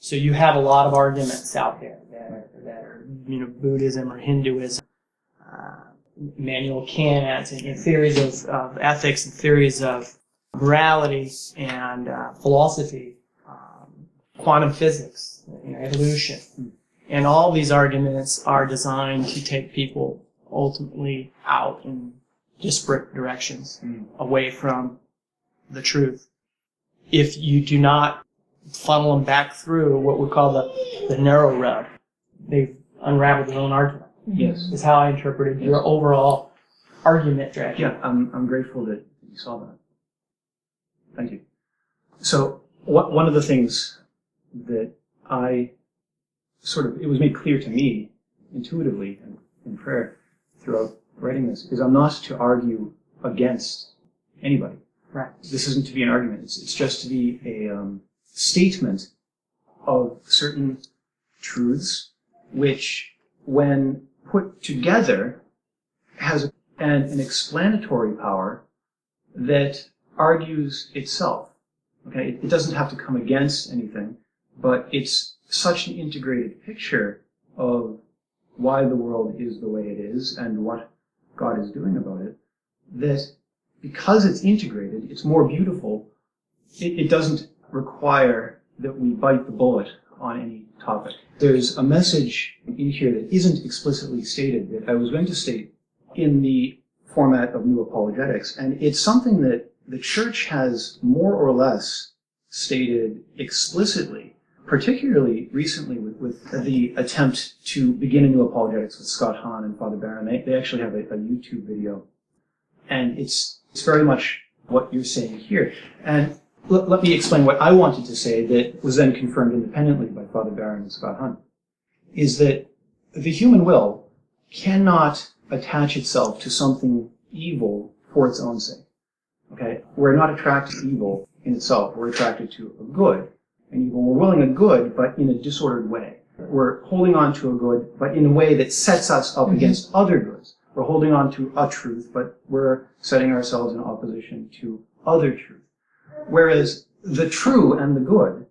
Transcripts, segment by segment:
So you have a lot of arguments out there that are Buddhism or Hinduism, Immanuel Kant, and theories of ethics and theories of morality and philosophy, quantum physics, evolution. And all these arguments are designed to take people ultimately out in disparate directions, away from the truth. If you do not funnel them back through what we call the narrow road, they've unraveled their own argument. Yes. Is how I interpreted your overall argument strategy. Yeah, I'm grateful that you saw that. Thank you. So one of the things that it was made clear to me intuitively and in prayer throughout writing this, is I'm not to argue against anybody. Right. This isn't to be an argument. It's just to be a statement of certain truths, which, when put together, has an explanatory power that argues itself. Okay, it doesn't have to come against anything, but it's such an integrated picture of why the world is the way it is and what God is doing about it, that because it's integrated, it's more beautiful. It doesn't require that we bite the bullet on any topic. There's a message in here that isn't explicitly stated that I was going to state in the format of New Apologetics, and it's something that the Church has more or less stated explicitly, particularly recently with the attempt to begin a New Apologetics with Scott Hahn and Father Barron. They actually have a YouTube video, and it's very much what you're saying here. And let me explain what I wanted to say that was then confirmed independently by Father Barron and Scott Hahn, is that the human will cannot attach itself to something evil for its own sake. Okay? We're not attracted to evil in itself. We're attracted to a good and evil. We're willing a good, but in a disordered way. We're holding on to a good, but in a way that sets us up against other goods. We're holding on to a truth, but we're setting ourselves in opposition to other truth. Whereas the true and the good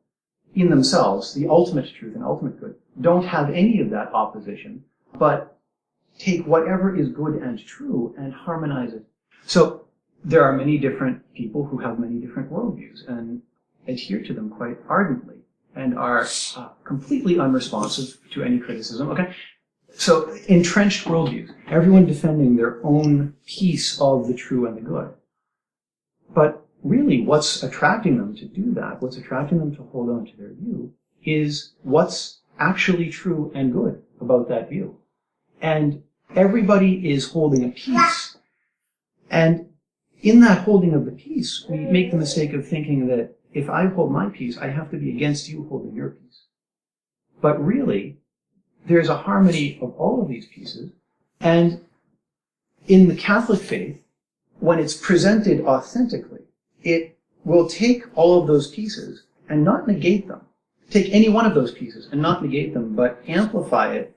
in themselves, the ultimate truth and ultimate good, don't have any of that opposition, but take whatever is good and true and harmonize it. So there are many different people who have many different worldviews and adhere to them quite ardently and are completely unresponsive to any criticism. Okay? So entrenched worldviews, everyone defending their own piece of the true and the good. But really, what's attracting them to do that, what's attracting them to hold on to their view, is what's actually true and good about that view. And everybody is holding a piece. And in that holding of the piece, we make the mistake of thinking that if I hold my piece, I have to be against you holding your piece. But really, there's a harmony of all of these pieces. And in the Catholic faith, when it's presented authentically, it will take all of those pieces and not negate them. Take any one of those pieces and not negate them, but amplify it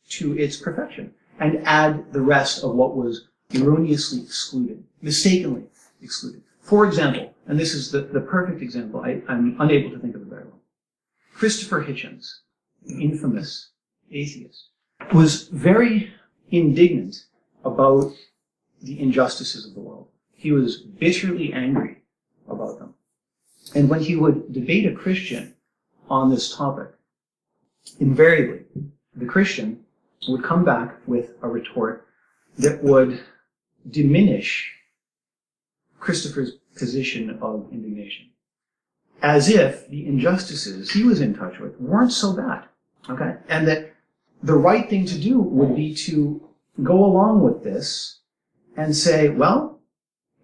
to its perfection and add the rest of what was erroneously excluded, mistakenly excluded. For example, and this is the perfect example, I'm unable to think of a better one. Christopher Hitchens, the infamous atheist, was very indignant about the injustices of the world. He was bitterly angry about them. And when he would debate a Christian on this topic, invariably, the Christian would come back with a retort that would diminish Christopher's position of indignation, as if the injustices he was in touch with weren't so bad, okay? And that the right thing to do would be to go along with this and say, well,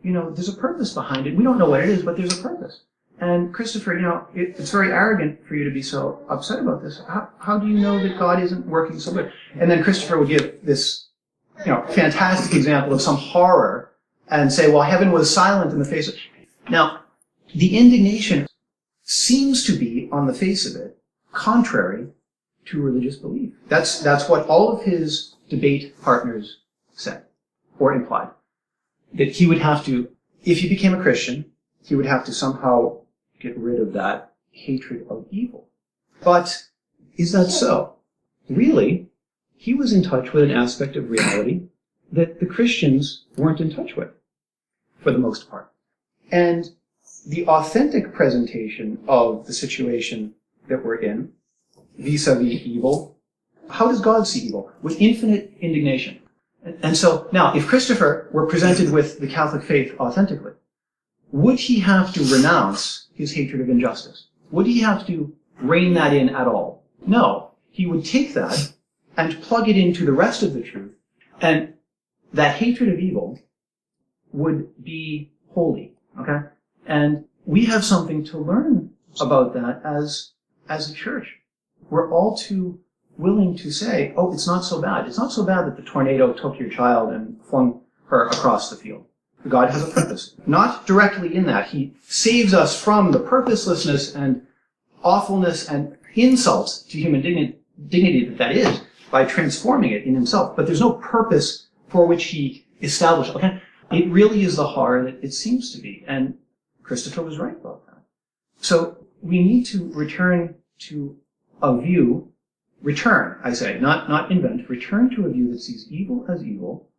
there's a purpose behind it. We don't know what it is, but there's a purpose. And Christopher, it's very arrogant for you to be so upset about this. How do you know that God isn't working so good? And then Christopher would give this, fantastic example of some horror and say, well, heaven was silent in the face of... Now, the indignation seems to be, on the face of it, contrary to religious belief. That's what all of his debate partners said, or implied. That he would have to, if he became a Christian, he would have to somehow get rid of that hatred of evil. But is that so? Really, he was in touch with an aspect of reality that the Christians weren't in touch with, for the most part. And the authentic presentation of the situation that we're in, vis-a-vis evil, how does God see evil? With infinite indignation. And so, now, if Christopher were presented with the Catholic faith authentically, would he have to renounce his hatred of injustice? Would he have to rein that in at all? No. He would take that and plug it into the rest of the truth, and that hatred of evil would be holy, okay? And we have something to learn about that as a church. We're all too willing to say, oh, it's not so bad. It's not so bad that the tornado took your child and flung her across the field. God has a purpose. Not directly in that. He saves us from the purposelessness and awfulness and insult to human dignity that is by transforming it in himself. But there's no purpose for which he established. Okay? It really is the horror that it seems to be. And Christopher was right about that. So we need to return to a view, not invent, return to a view that sees evil as evil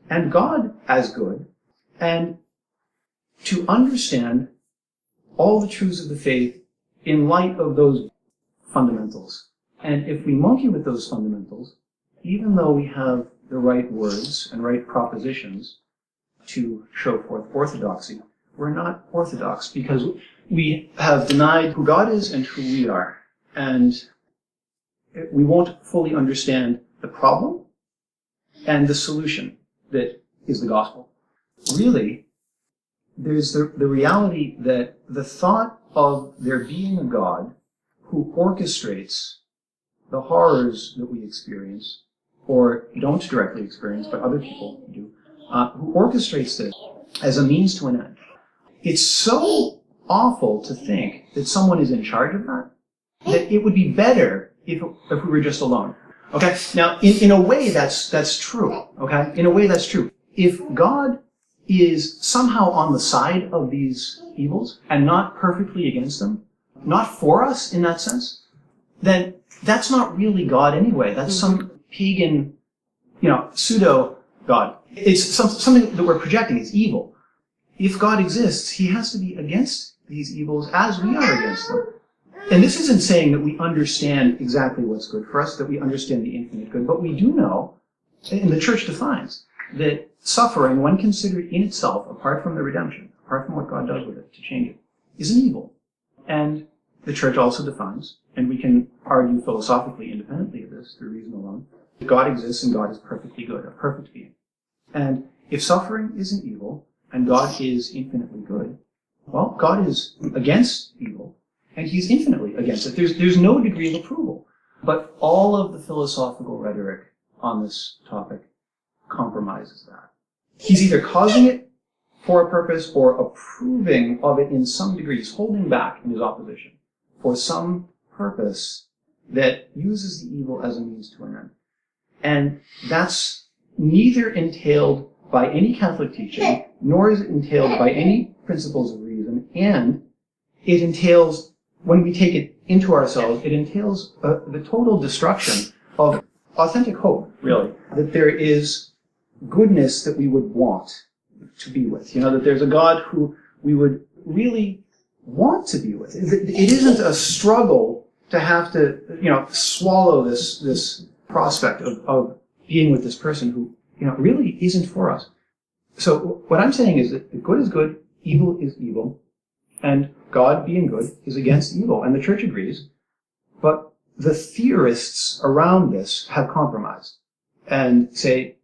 and God as good, and to understand all the truths of the faith in light of those fundamentals. And if we monkey with those fundamentals, even though we have the right words and right propositions to show forth orthodoxy, we're not orthodox because we have denied who God is and who we are. And we won't fully understand the problem and the solution that is the gospel. Really, there's the reality that the thought of there being a God who orchestrates the horrors that we experience, or don't directly experience, but other people do, who orchestrates this as a means to an end. It's so awful to think that someone is in charge of that it would be better if we were just alone. Okay? Now, in a way, that's true. Okay? In a way, that's true. If God is somehow on the side of these evils and not perfectly against them, not for us in that sense, then that's not really God anyway. That's some pagan, pseudo-God. It's something that we're projecting. It's evil. If God exists, he has to be against these evils as we are against them. And this isn't saying that we understand exactly what's good for us, that we understand the infinite good, but we do know, and the church defines, that suffering, when considered in itself, apart from the redemption, apart from what God does with it to change it, is an evil. And the church also defines, and we can argue philosophically independently of this through reason alone, that God exists and God is perfectly good, a perfect being. And if suffering is an evil, and God is infinitely good, well, God is against evil, and he's infinitely against it. There's no degree of approval. But all of the philosophical rhetoric on this topic compromises that. He's either causing it for a purpose or approving of it in some degree. He's holding back in his opposition for some purpose that uses the evil as a means to an end. And that's neither entailed by any Catholic teaching, nor is it entailed by any principles of reason, and it entails, when we take it into ourselves, it entails the total destruction of authentic hope, really, that there is goodness that we would want to be with. That there's a God who we would really want to be with. It isn't a struggle to have to, swallow this prospect of being with this person who, really isn't for us. So what I'm saying is that good is good, evil is evil, and God being good is against evil, and the church agrees, but the theorists around this have compromised and say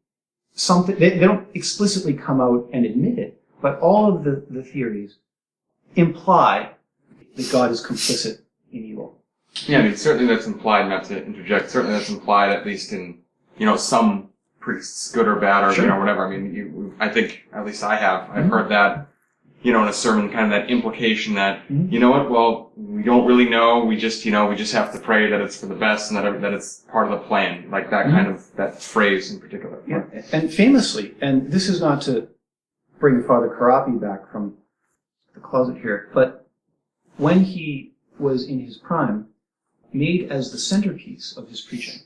something, they don't explicitly come out and admit it, but all of the theories imply that God is complicit in evil. Yeah, certainly that's implied, not to interject, certainly that's implied at least in, some priests, good or bad, or, sure. Whatever. I think, at least I have, I've heard that, in a sermon, kind of that implication that, well, we don't really know, we just have to pray that it's for the best and that it's part of the plan, like that kind of, that phrase in particular. Yeah, and famously, and this is not to bring Father Karapi back from the closet here, but when he was in his prime, made as the centerpiece of his preaching.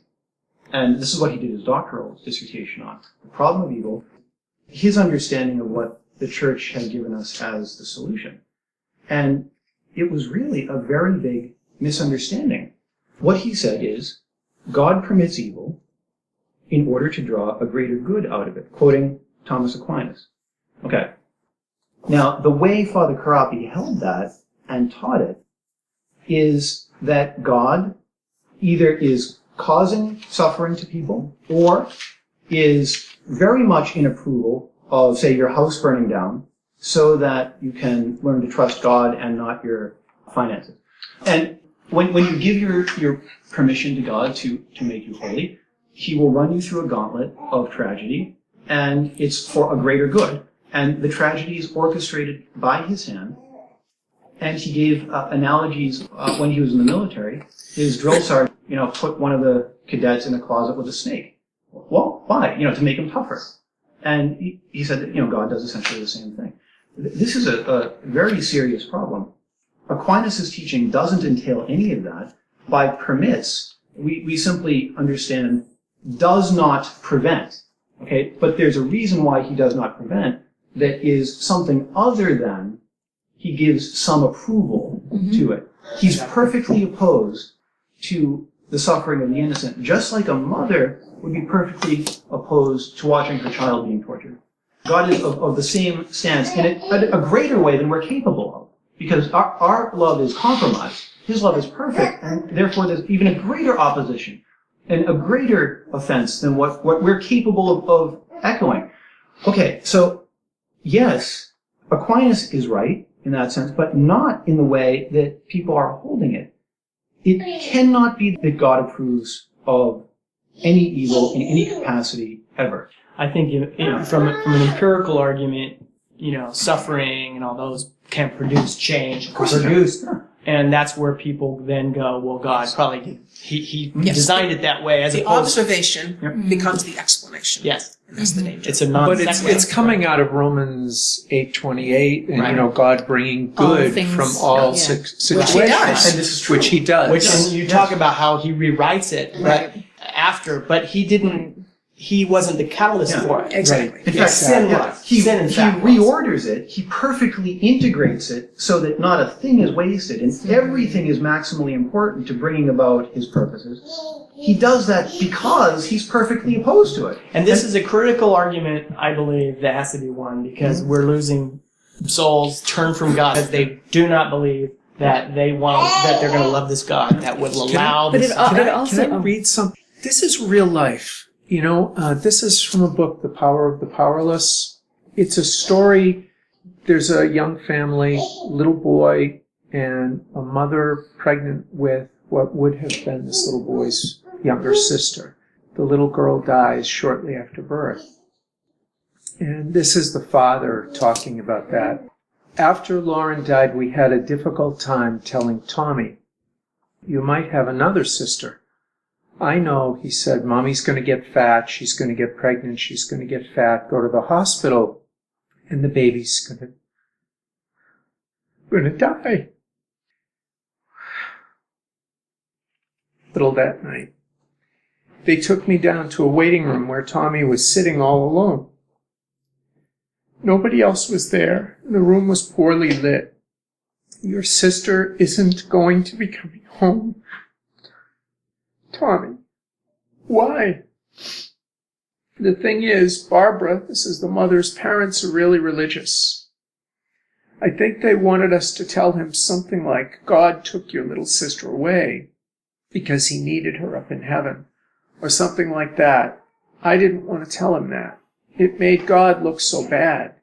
And this is what he did his doctoral dissertation on. The problem of evil, his understanding of what the church had given us as the solution. And it was really a very big misunderstanding. What he said is, God permits evil in order to draw a greater good out of it, quoting Thomas Aquinas. Okay. Now, the way Father Karapi held that and taught it is that God either is causing suffering to people or is very much in approval of, say, your house burning down so that you can learn to trust God and not your finances. And when you give your permission to God to make you holy, he will run you through a gauntlet of tragedy, and it's for a greater good. And the tragedy is orchestrated by his hand. And he gave analogies when he was in the military. His drill sergeant, put one of the cadets in a closet with a snake. Well, why? To make him tougher. And he said that, God does essentially the same thing. This is a very serious problem. Aquinas' teaching doesn't entail any of that. By permits, we simply understand does not prevent. Okay? But there's a reason why he does not prevent that is something other than he gives some approval to it. He's perfectly opposed to the suffering of the innocent, just like a mother would be perfectly opposed to watching her child being tortured. God is of the same stance in a greater way than we're capable of, because our love is compromised. His love is perfect, and therefore there's even a greater opposition and a greater offense than what we're capable of echoing. Okay, so yes, Aquinas is right in that sense, but not in the way that people are holding it. It cannot be that God approves of any evil in any capacity ever. I think from an empirical argument, suffering and all those can produce change. And that's where people then go, well, God probably did. He designed it that way. As the observation becomes the explanation. Yes. And that's the danger. It's a non But it's coming out of Romans 8:28, and God bringing good from all situations, does. And this is true. which he does. And you talk about how he rewrites it, but he wasn't the catalyst for it. Exactly. In fact, sin was. he Sin, in fact, was. reorders it. He perfectly integrates it so that not a thing is wasted and everything is maximally important to bringing about his purposes. He does that because he's perfectly opposed to it. And this is a critical argument, I believe, that has to be won because we're losing souls turned from God because they do not believe that they're going to love this God that would allow this. Can I read something? This is real life. This is from a book, The Power of the Powerless. It's a story. There's a young family, little boy, and a mother pregnant with what would have been this little boy's younger sister. The little girl dies shortly after birth. And this is the father talking about that. After Lauren died, we had a difficult time telling Tommy, you might have another sister. I know, he said, Mommy's going to get fat, she's going to get pregnant, she's going to get fat, go to the hospital, and the baby's going to die. Little that night, they took me down to a waiting room where Tommy was sitting all alone. Nobody else was there. The room was poorly lit. Your sister isn't going to be coming home. Tommy, why? The thing is, Barbara, this is the mother's parents, are really religious. I think they wanted us to tell him something like, God took your little sister away because he needed her up in heaven, or something like that. I didn't want to tell him that. It made God look so bad.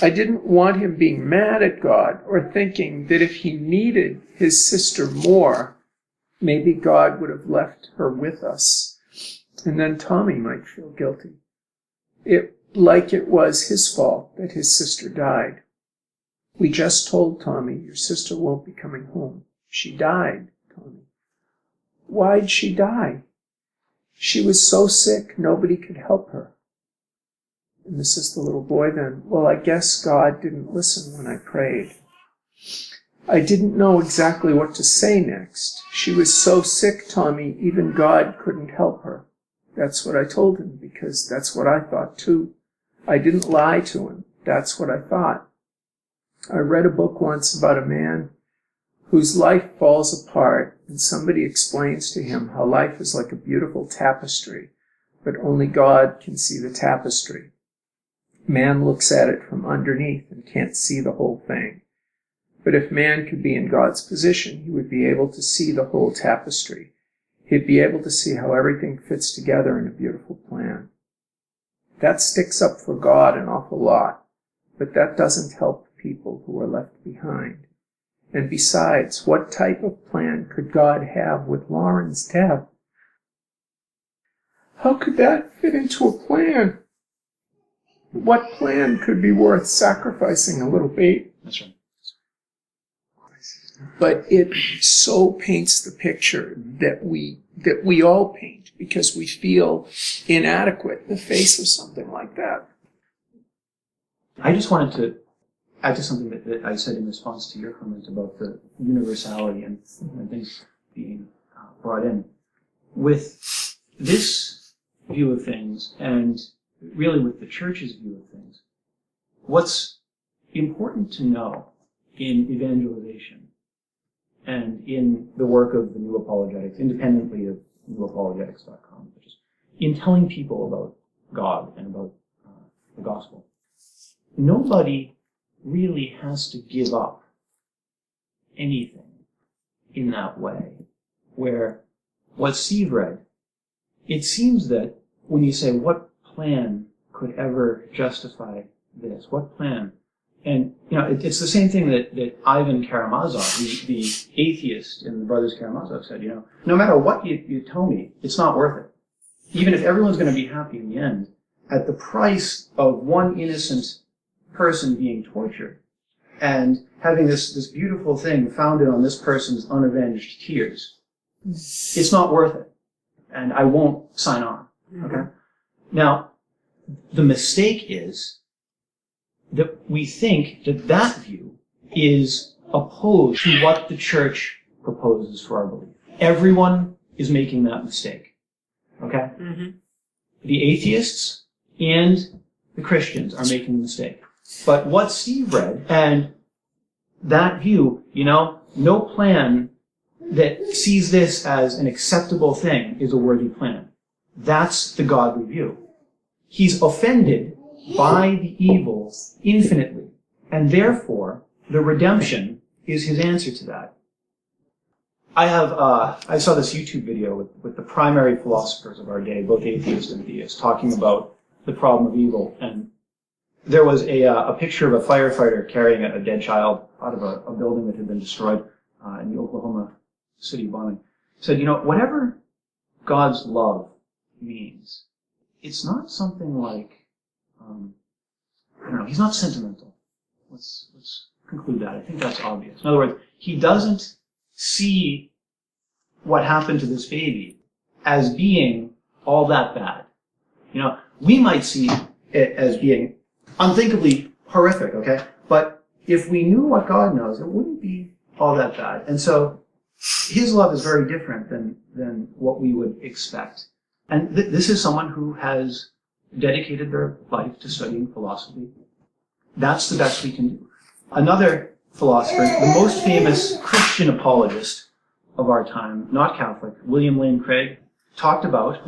I didn't want him being mad at God or thinking that if he needed his sister more, maybe God would have left her with us, and then Tommy might feel guilty. It was his fault that his sister died. We just told Tommy, your sister won't be coming home. She died, Tommy. Why'd she die? She was so sick, nobody could help her. And this is the little boy then. Well, I guess God didn't listen when I prayed. I didn't know exactly what to say next. She was so sick, Tommy, even God couldn't help her. That's what I told him, because that's what I thought too. I didn't lie to him. That's what I thought. I read a book once about a man whose life falls apart, and somebody explains to him how life is like a beautiful tapestry, but only God can see the tapestry. Man looks at it from underneath and can't see the whole thing. But if man could be in God's position, he would be able to see the whole tapestry. He'd be able to see how everything fits together in a beautiful plan. That sticks up for God an awful lot, but that doesn't help people who are left behind. And besides, what type of plan could God have with Lauren's death? How could that fit into a plan? What plan could be worth sacrificing a little baby? That's right. But it so paints the picture that we all paint because we feel inadequate in the face of something like that. I just wanted to add to something that I said in response to your comment about the universality and things being brought in. With this view of things, and really with the church's view of things, what's important to know in evangelization and in the work of the New Apologetics, independently of newapologetics.com, which is in telling people about God and about the gospel, nobody really has to give up anything in that way. Where what Steve read, it seems that when you say, what plan could ever justify this? What plan? And, it's the same thing that Ivan Karamazov, the atheist in the Brothers Karamazov said, no matter what you tell me, it's not worth it. Even if everyone's going to be happy in the end, at the price of one innocent person being tortured and having this beautiful thing founded on this person's unavenged tears, it's not worth it. And I won't sign on. Okay? Now, the mistake is that we think that view is opposed to what the church proposes for our belief. Everyone is making that mistake. Okay? Mm-hmm. The atheists and the Christians are making the mistake. But what Steve read, and that view, no plan that sees this as an acceptable thing is a worthy plan. That's the godly view. He's offended by the evil infinitely, and therefore the redemption is his answer to that. I saw this YouTube video with the primary philosophers of our day, both atheists and theists, talking about the problem of evil. And there was a picture of a firefighter carrying a dead child out of a building that had been destroyed in the Oklahoma City bombing. He said, whatever God's love means, it's not something like, he's not sentimental. Let's conclude that. I think that's obvious. In other words, he doesn't see what happened to this baby as being all that bad. We might see it as being unthinkably horrific, okay? But if we knew what God knows, it wouldn't be all that bad. And so his love is very different than what we would expect. And this is someone who has dedicated their life to studying philosophy. That's the best we can do. Another philosopher, the most famous Christian apologist of our time, not Catholic, William Lane Craig, talked about,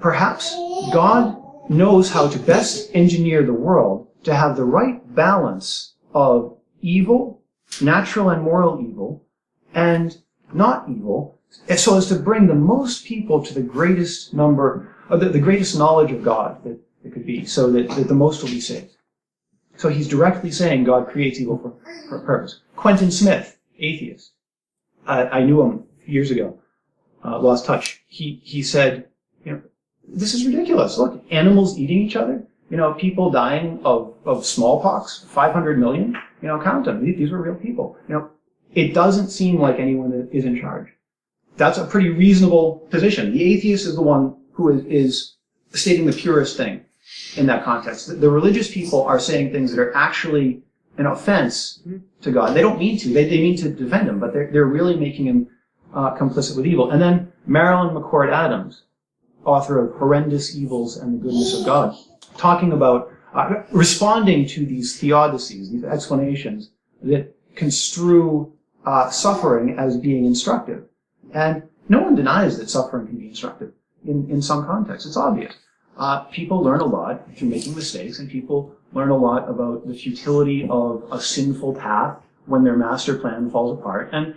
perhaps God knows how to best engineer the world to have the right balance of evil, natural and moral evil, and not evil, so as to bring the most people to the greatest number, the greatest knowledge of God that it could be, so that the most will be saved. So he's directly saying God creates evil for a purpose. Quentin Smith, atheist. I knew him years ago, lost touch. He said, this is ridiculous. Look, animals eating each other. People dying of smallpox, 500 million. Count them. These were real people. It doesn't seem like anyone is in charge. That's a pretty reasonable position. The atheist is the one who is stating the purest thing in that context. The religious people are saying things that are actually an offense to God. They don't mean to. They mean to defend him, but they're really making him complicit with evil. And then Marilyn McCord Adams, author of Horrendous Evils and the Goodness of God, talking about responding to these theodicies, these explanations that construe suffering as being instructive. And no one denies that suffering can be instructive in some contexts. It's obvious. People learn a lot through making mistakes, and people learn a lot about the futility of a sinful path when their master plan falls apart. And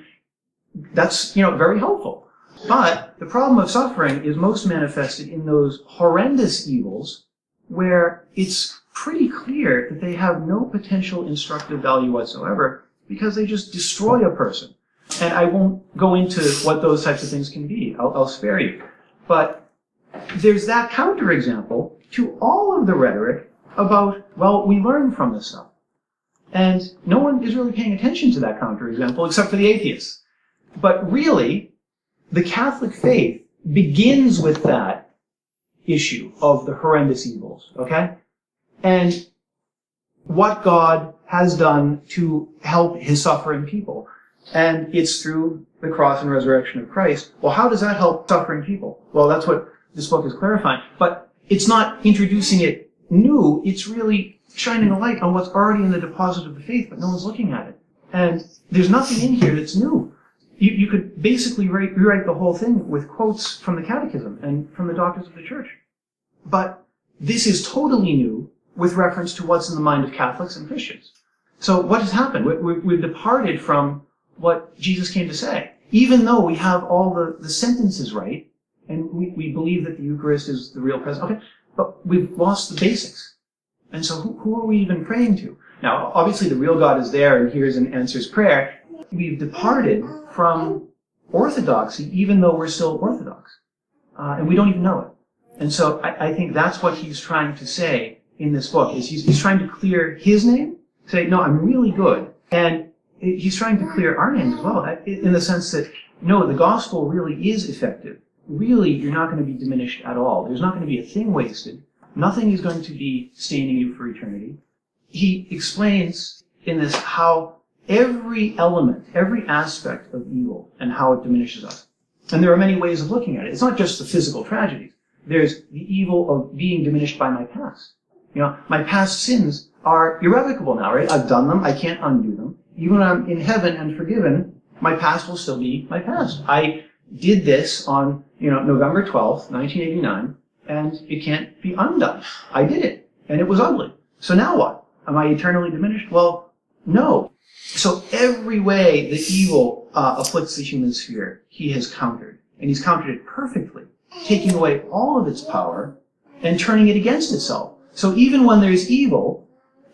that's, very helpful. But the problem of suffering is most manifested in those horrendous evils where it's pretty clear that they have no potential instructive value whatsoever because they just destroy a person. And I won't go into what those types of things can be. I'll spare you. But there's that counterexample to all of the rhetoric about, well, we learn from this stuff. And no one is really paying attention to that counterexample except for the atheists. But really, the Catholic faith begins with that issue of the horrendous evils, okay? And what God has done to help his suffering people. And it's through the cross and resurrection of Christ. Well, how does that help suffering people? Well, that's what this book is clarifying. But it's not introducing it new. It's really shining a light on what's already in the deposit of the faith, but no one's looking at it. And there's nothing in here that's new. You could basically rewrite the whole thing with quotes from the Catechism and from the Doctrines of the Church. But this is totally new with reference to what's in the mind of Catholics and Christians. So what has happened? We've departed from what Jesus came to say. Even though we have all the sentences right, and we believe that the Eucharist is the real presence, okay, but we've lost the basics. And so who are we even praying to? Now, obviously the real God is there and hears and answers prayer. We've departed from orthodoxy, even though we're still Orthodox. And we don't even know it. And so I think that's what he's trying to say in this book, is he's trying to clear his name, say, no, I'm really good. And he's trying to clear our names as well, in the sense that, no, the gospel really is effective. Really, you're not going to be diminished at all. There's not going to be a thing wasted. Nothing is going to be staining you for eternity. He explains in this how every element, every aspect of evil and how it diminishes us. And there are many ways of looking at it. It's not just the physical tragedies. There's the evil of being diminished by my past. My past sins are irrevocable now, right? I've done them. I can't undo them. Even when I'm in heaven and forgiven, my past will still be my past. I did this on, November 12th, 1989, and it can't be undone. I did it, and it was ugly. So now what? Am I eternally diminished? Well, no. So every way the evil afflicts the human sphere, he has countered. And he's countered it perfectly, taking away all of its power and turning it against itself. So even when there's evil,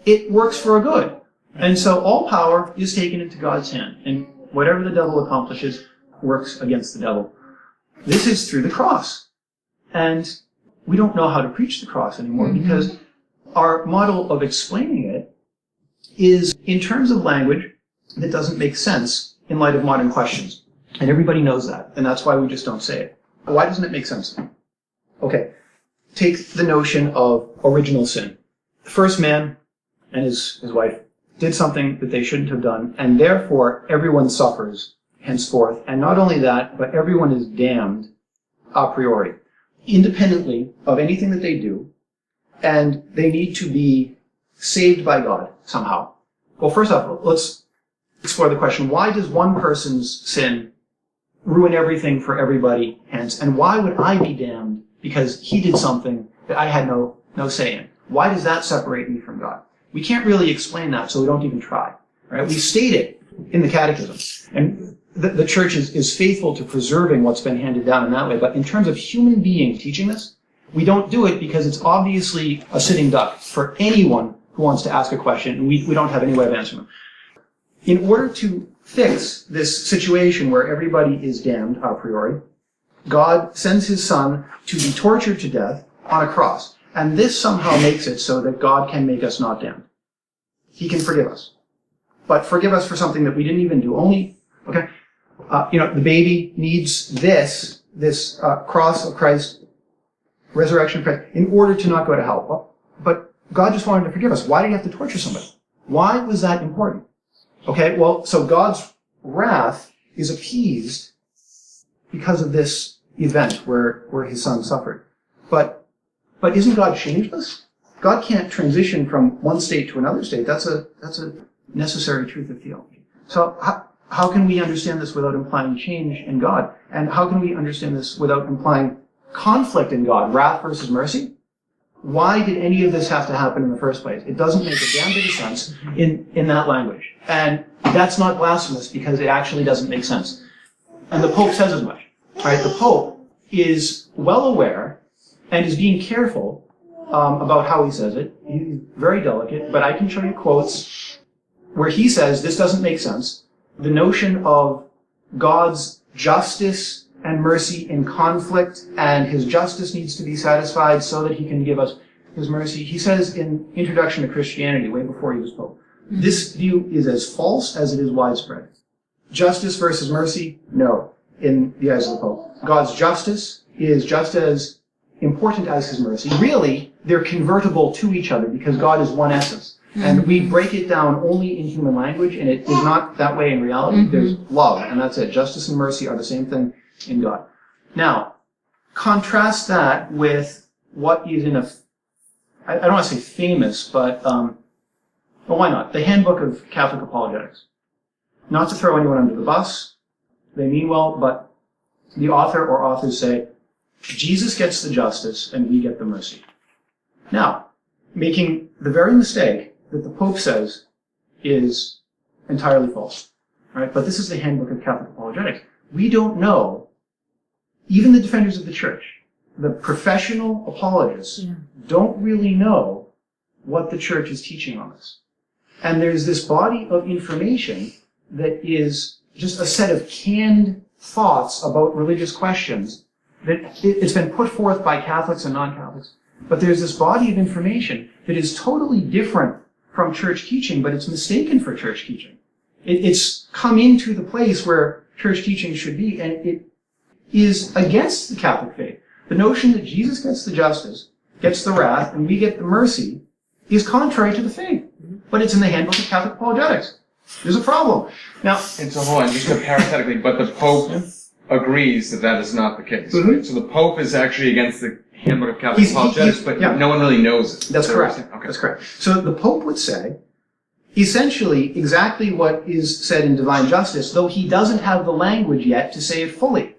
it works for a good. And so all power is taken into God's hand. And whatever the devil accomplishes works against the devil. This is through the cross. And we don't know how to preach the cross anymore because our model of explaining it is in terms of language that doesn't make sense in light of modern questions. And everybody knows that. And that's why we just don't say it. Why doesn't it make sense? Okay. Take the notion of original sin. The first man and his wife did something that they shouldn't have done, and therefore everyone suffers henceforth. And not only that, but everyone is damned a priori, independently of anything that they do, and they need to be saved by God somehow. Well, first off, let's explore the question, why does one person's sin ruin everything for everybody hence, and why would I be damned because he did something that I had no say in? Why does that separate me from God? We can't really explain that, so we don't even try. Right? We state it in the Catechism, and the Church is faithful to preserving what's been handed down in that way. But in terms of human being teaching this, we don't do it because it's obviously a sitting duck for anyone who wants to ask a question, and we don't have any way of answering them. In order to fix this situation where everybody is damned a priori, God sends his Son to be tortured to death on a cross. And this somehow makes it so that God can make us not damned. He can forgive us. But forgive us for something that we didn't even do. The baby needs this cross of Christ, resurrection of Christ, in order to not go to hell. But God just wanted to forgive us. Why did he have to torture somebody? Why was that important? Okay, well, so God's wrath is appeased because of this event where his son suffered. But isn't God changeless? God can't transition from one state to another state. That's a necessary truth of theology. So how can we understand this without implying change in God? And how can we understand this without implying conflict in God, wrath versus mercy? Why did any of this have to happen in the first place? It doesn't make a damn bit of sense in that language. And that's not blasphemous because it actually doesn't make sense. And the Pope says as much. Right? The Pope is well aware and is being careful about how he says it. He's very delicate, but I can show you quotes where he says this doesn't make sense. The notion of God's justice and mercy in conflict, and his justice needs to be satisfied so that he can give us his mercy. He says in Introduction to Christianity, way before he was Pope, this view is as false as it is widespread. Justice versus mercy? No, in the eyes of the Pope. God's justice is just as important as his mercy. Really, they're convertible to each other because God is one essence. And we break it down only in human language, and it is not that way in reality. There's love, and that's it. Justice and mercy are the same thing in God. Now, contrast that with what is in I don't want to say famous, but, well, why not? The Handbook of Catholic Apologetics. Not to throw anyone under the bus, they mean well, but the author or authors say, Jesus gets the justice and we get the mercy. Now, making the very mistake that the Pope says is entirely false. Right? But this is the Handbook of Catholic Apologetics. We don't know, even the defenders of the church, the professional apologists, don't really know what the church is teaching on this. And there's this body of information that is just a set of canned thoughts about religious questions that it's been put forth by Catholics and non-Catholics. But there's this body of information that is totally different from church teaching, but it's mistaken for church teaching. It's come into the place where church teaching should be, and it is against the Catholic faith. The notion that Jesus gets the justice, gets the wrath, and we get the mercy is contrary to the faith. But it's in the Handbook of Catholic Apologetics. There's a problem. Now, And so hold on, just parenthetically, but the Pope agrees that that is not the case. Right? So the Pope is actually against the Handbook of Catholic Apologetics, but no one really knows it. That's correct. Okay. That's correct. So the Pope would say, essentially, exactly what is said in Divine Justice, though he doesn't have the language yet to say it fully.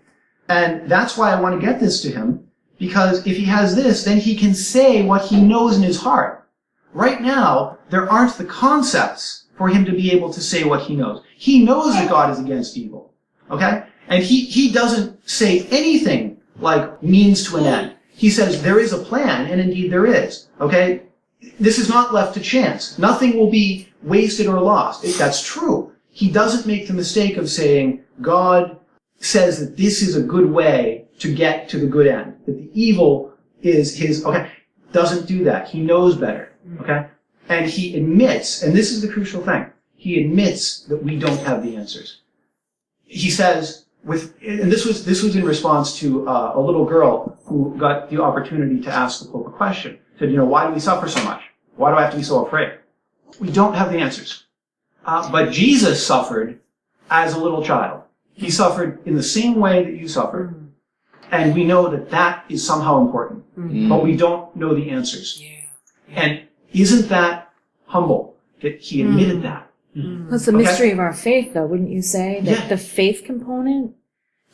And that's why I want to get this to him, because if he has this, then he can say what he knows in his heart. Right now, there aren't the concepts for him to be able to say what he knows. He knows that God is against evil. Okay? And he doesn't say anything like means to an end. He says there is a plan, and indeed there is. Okay? This is not left to chance. Nothing will be wasted or lost. That's true. He doesn't make the mistake of saying God says that this is a good way to get to the good end. That the evil is his, okay? Doesn't do that. He knows better. Okay? And he admits, and this is the crucial thing, he admits that we don't have the answers. He says, and this was in response to a little girl who got the opportunity to ask the Pope a question. Said, why do we suffer so much? Why do I have to be so afraid? We don't have the answers. But Jesus suffered as a little child. He suffered in the same way that you suffered. And we know that that is somehow important. But we don't know the answers. And isn't that humble that he admitted that? That's the mystery of our faith, though, wouldn't you say? That the faith component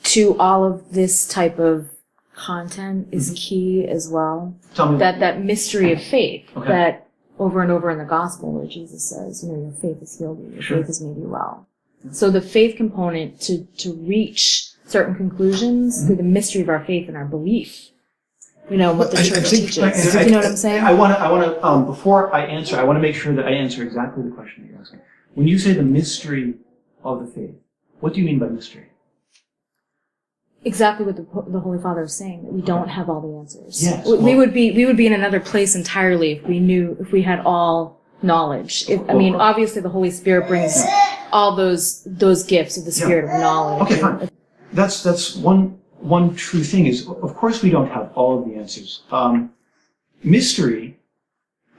to all of this type of content is key as well. Tell me that mystery of faith that over and over in the gospel where Jesus says, your faith has healed you, your faith has made you well. So the faith component to reach certain conclusions through the mystery of our faith and our belief. What the church teaches. You know what I'm saying? I want to, before I answer, I want to make sure that I answer exactly the question that you're asking. When you say the mystery of the faith, what do you mean by mystery? Exactly what the Holy Father is saying, that we don't have all the answers. Yes. We would be in another place entirely if we had all knowledge. Obviously the Holy Spirit brings all those gifts of the Spirit of knowledge. Okay, fine. That's one true thing is, of course we don't have all of the answers. Mystery,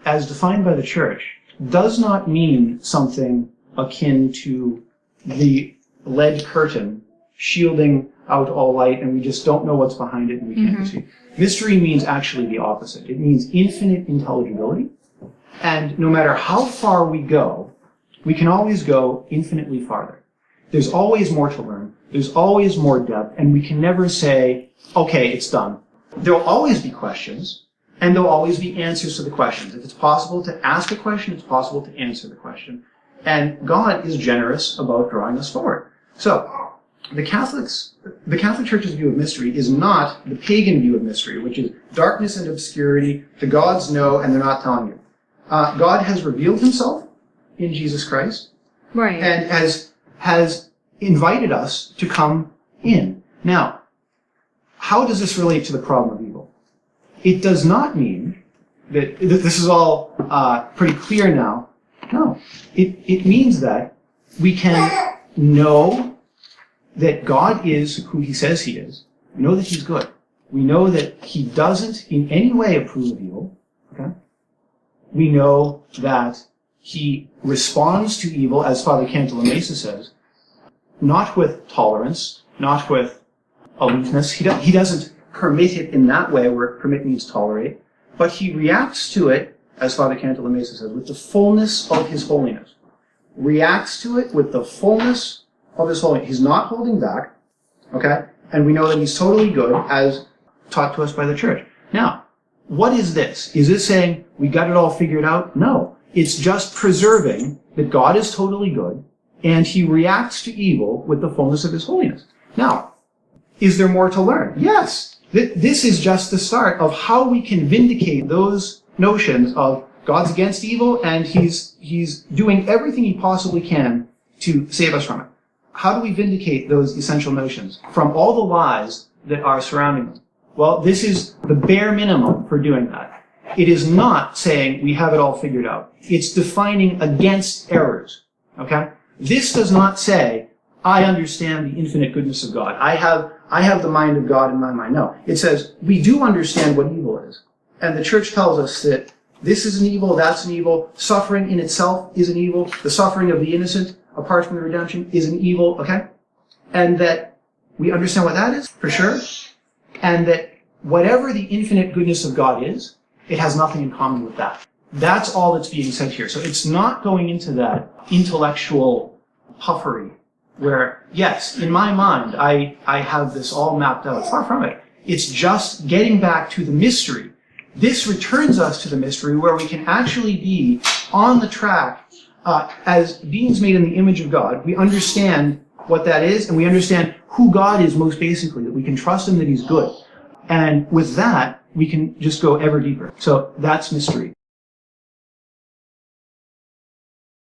as defined by the Church, does not mean something akin to the lead curtain shielding out all light and we just don't know what's behind it and we can't perceive. Mystery means actually the opposite. It means infinite intelligibility. And no matter how far we go, we can always go infinitely farther. There's always more to learn. There's always more depth. And we can never say, okay, it's done. There will always be questions, and there will always be answers to the questions. If it's possible to ask a question, it's possible to answer the question. And God is generous about drawing us forward. So, the Catholic Church's view of mystery is not the pagan view of mystery, which is darkness and obscurity. The gods know, and they're not telling you. God has revealed himself in Jesus Christ, Right. and has invited us to come in. Now, how does this relate to the problem of evil? It does not mean that this is all pretty clear now. No. It means that we can know that God is who he says he is. We know that he's good. We know that he doesn't in any way approve of evil. Okay? We know that he responds to evil, as Father Cantalamessa says, not with tolerance, not with aloofness. He doesn't permit it in that way where permit means tolerate, but he reacts to it, as Father Cantalamessa says, with the fullness of his holiness. Reacts to it with the fullness of his holiness. He's not holding back, okay? And we know that he's totally good, as taught to us by the Church. Now, what is this? Is this saying we got it all figured out? No. It's just preserving that God is totally good, and he reacts to evil with the fullness of his holiness. Now, is there more to learn? Yes. This is just the start of how we can vindicate those notions of God's against evil, and he's doing everything he possibly can to save us from it. How do we vindicate those essential notions from all the lies that are surrounding them? Well, this is the bare minimum for doing that. It is not saying we have it all figured out. It's defining against errors. Okay? This does not say, I understand the infinite goodness of God. I have the mind of God in my mind. No. It says, we do understand what evil is. And the Church tells us that this is an evil, that's an evil, suffering in itself is an evil, the suffering of the innocent, apart from the redemption, is an evil, okay? And that we understand what that is, for sure, and that whatever the infinite goodness of God is, it has nothing in common with that. That's all that's being said here. So it's not going into that intellectual puffery where, yes, in my mind, I have this all mapped out. Far from it. It's just getting back to the mystery. This returns us to the mystery where we can actually be on the track as beings made in the image of God. We understand what that is, and we understand who God is most basically, that we can trust him that he's good. And with that, we can just go ever deeper. So that's mystery.